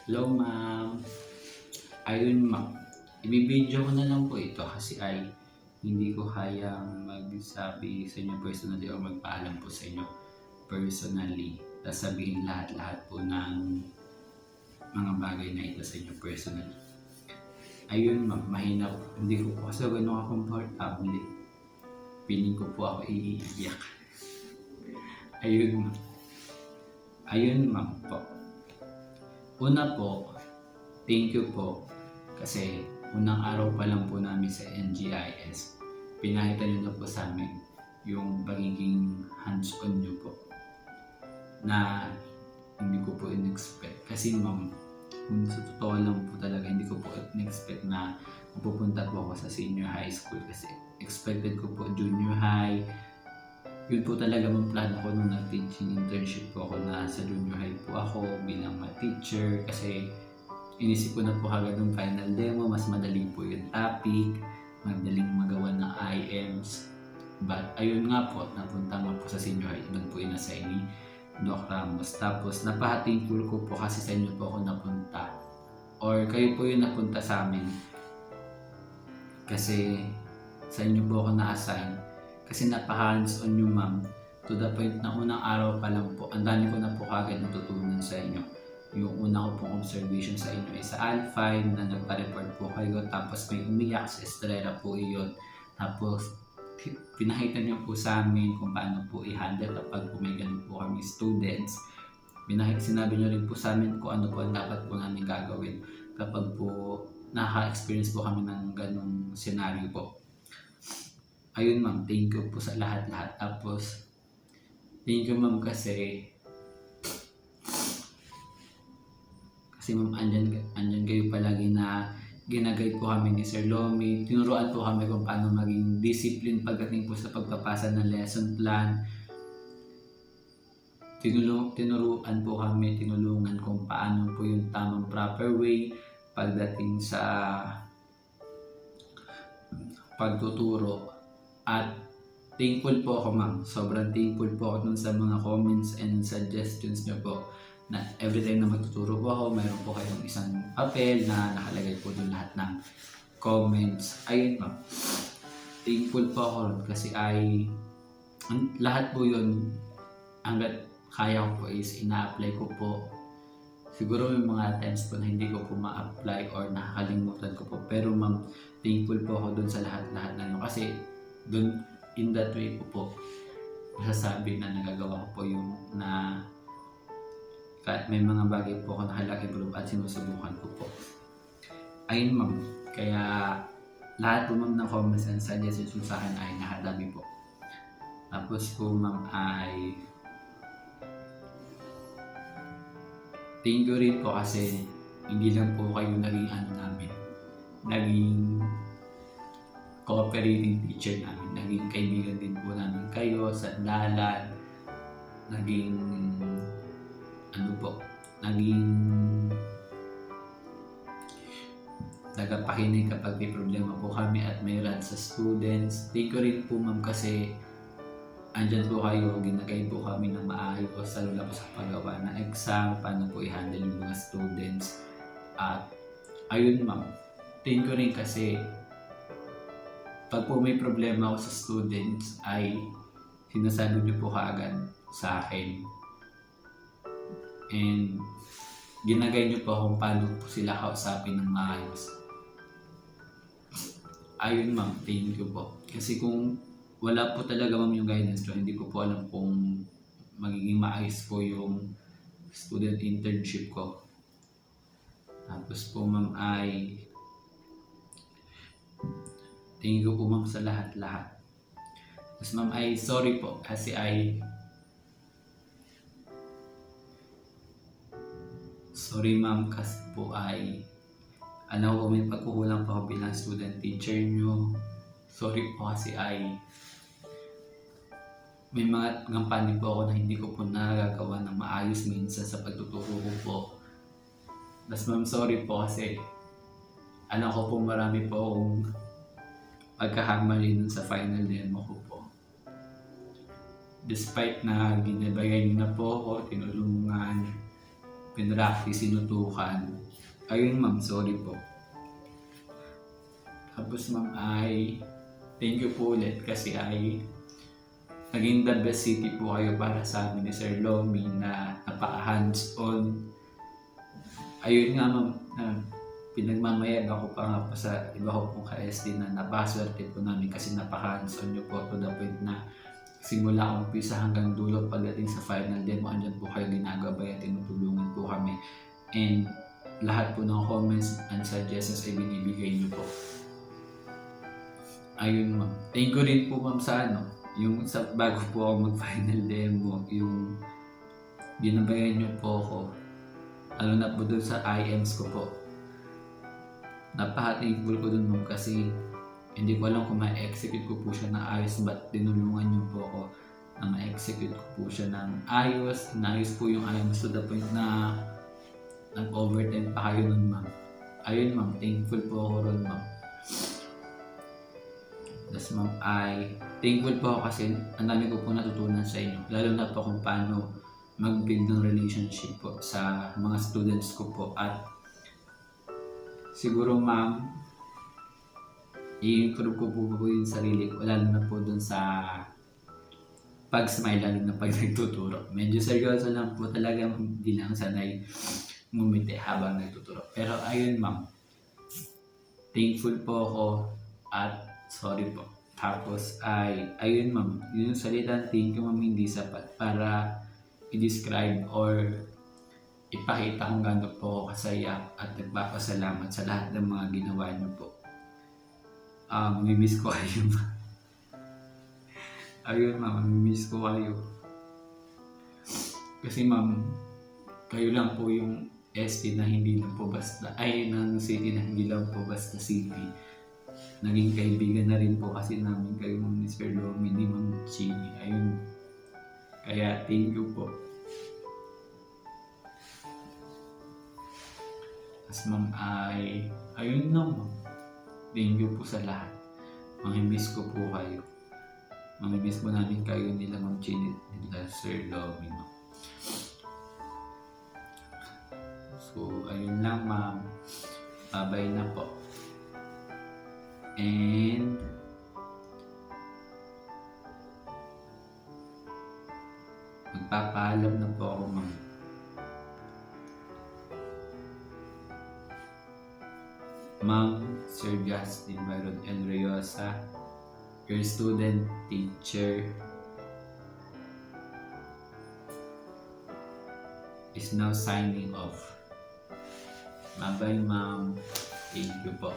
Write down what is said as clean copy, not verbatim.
Hello ma'am. Ayun ma'am, ibibideo ko na lang po ito kasi ay hindi ko kayang magsabi sa inyo personally o magpaalam po sa inyo personally. Tapos sabihin lahat-lahat po ng mga bagay na ito sa inyo personally. Ayun ma'am, mahina po. Hindi ko po kasi ganun ka-comfortable. Piling ko po ako iiyak. Ayun ma'am. Ayun ma'am po. Una po, thank you po kasi unang araw pa lang po namin sa NGIS, pinakita nyo na po sa amin yung pagiging hands-on nyo po na hindi ko po in-expect. Kasi ma'am, kung sa totoo lang po talaga, hindi ko po in-expect na pupunta po ako sa senior high school kasi expected ko po junior high. Yun po talaga ang plano ko nung nag-teaching internship po ako na sa junior high po ako bilang teacher kasi inisip ko na po agad ng final demo, mas madali po yung topic, madaling magawa ng IMs. But ayun nga po, napunta nga po sa senior high, doon po in-assign ni Doc Ramos. Tapos napaka-thankful ko po kasi sa inyo po ako napunta or kayo po yung napunta sa amin kasi sa inyo po ako na-assign. Kasi napaka-hands-on yung ma'am to the point na unang araw pa lang po, ang dami ko na po kagad natutunan sa inyo. Yung una ko pong observation sa inyo ay sa Alpha na nagpa-report po kayo, tapos may umiyak sa Estrella po iyon. Tapos pinakita niyo po sa amin kung paano po i-handle kapag po may ganun po kami students. Sinabi niyo rin po sa amin kung ano po ang dapat po namin gagawin kapag po nakaka-experience po kami ng ganung scenario po. Ayun ma'am, thank you po sa lahat-lahat. Tapos, thank you ma'am kasi ma'am, andyan kayo palagi na ginagay po kami ni Sir Lomi. Tinuruan po kami kung paano maging discipline pagdating po sa pagpapasa ng lesson plan. Tinuruan po kami, tinulungan kung paano po yung tamang proper way pagdating sa pagtuturo. At thankful po ako ma'am, sobrang thankful po ako dun sa mga comments and suggestions nyo po na every time na magtuturo po ako, mayroon po kayong isang papel na nakalagay po dun lahat ng comments. Ayun ma'am, thankful po ako kasi lahat po yun hanggat kaya ko po is ina-apply ko po. Siguro may mga times po na hindi ko po ma-apply or nakakalimutan ko po, pero ma'am, thankful po ako dun sa lahat-lahat na yun kasi doon, in that way po masasabi na nagagawa ko po yung na kahit may mga bagay po ako nakalaki-improve at sinusubukan ko po. Ayun ma'am, kaya lahat po ma'am ng comments and suggestions sa akin ay nakadami po. Tapos po ma'am ay thank you rin po kasi hindi lang po kayo naging namin, naging cooperating teacher namin, naging kaibigan din po namin kayo sa dalan, naging naging tagapakinig kapag may problema po kami at may rant sa students. Thank you rin po ma'am kasi andyan po kayo, ginagay po kami ng maayos, lalo po sa paggawa ng exam, paano po i-handle yung mga students. At ayun ma'am, thank you rin kasi pag po may problema ako sa students ay sinasabi niyo po kaagad sa akin. And ginagay niyo po kung paano po sila kausapin ng maayos. Ayun ma'am, thank you po. Kasi kung wala po talaga ma'am yung guidance ko, hindi ko po alam kung magiging maayos po yung student internship ko. Tapos po ma'am ay thank you po ma'am sa lahat-lahat. Tapos ma'am ay sorry po kasi sorry ma'am kasi po ay alam ko may pagkukulang pa ako bilang student teacher nyo. Sorry po kasi may mga gampanin po ako na hindi ko po nagagawa ng maayos minsan sa pagtuturo ko po. Tapos ma'am sorry po kasi alam ko po marami po akong pagkahamali nun sa final demo ko po. Despite na ginabayan niyo na po ako, tinulungan, pinractice, sinutukan. Ayun ma'am, sorry po. Tapos ma'am ay thank you po ulit kasi ay naging the best city po kayo para sa amin ni Sir Lomi na napaka hands-on. Ayun nga ma'am, pinagmamayag ako pa nga po sa iba ko pong ka-SD na napaswerte po namin kasi napaka hands-on nyo po to the point na simula umpisa hanggang dulo pagdating sa final demo, andyan po kayo ginagabayan, tinutulungan po kami. And lahat po ng comments and suggestions ay binibigay nyo po. Ayun ma'am. Thank you rin po ma'am sa yung sa bago po ako mag-final demo, yung binabayan nyo po ako. Lalo na po dun sa IMs ko po. Napaka-thankful ko dun ma'am kasi hindi ko alam kung ma-execute ko po siya ng ayos, but tinulungan nyo po ako na ma-execute ko po siya ng ayos. Inayos po yung IMs to the point na nag-overtime pa kayo nun ma'am. Ayun ma'am, thankful po ako ron ma'am. Tapos ma'am ay thankful po ako kasi ang dami ko po natutunan sa inyo. Lalo na po kung paano mag-build ng relationship po sa mga students ko po. At siguro ma'am, i-improve ko po yung sarili ko. Lalo na po dun sa pag-smile, lalo na pag nagtuturo. Medyo seryoso lang po talaga, hindi lang sanay ngumiti habang nagtuturo. Pero ayun ma'am, thankful po ako at sorry po. Tapos ay, ayun ma'am, yung salitang thank you ma'am hindi sapat para i-describe or ipakita kung gaano po ako kasaya at nagpapasalamat sa lahat ng mga ginawa niyo po. Mamimiss ko kayo ma'am. Ayun ma'am, mamimiss ko kayo. Kasi ma'am, kayo lang po yung ST na hindi lang po basta, ay ng city na hindi lang po basta city. Naging kaibigan na rin po kasi namin kayo ma'am ni Sir Lomi, ni Ma'am Chini. Ayun. Kaya thank you po. As ma'am ay, ayun lang ma'am. Thank you po sa lahat. Mamimiss ko po kayo. Mamimiss po namin kayo nila Ma'am Chini, nila Sir Lomi ma'am. So, ayun lang ma'am. Bye-bye na po. And magpapaalam na po ako ma'am. Ma'am Sir Justin Byron L. Riosa, your student teacher is now signing off. Bye-bye ma'am. Thank you po.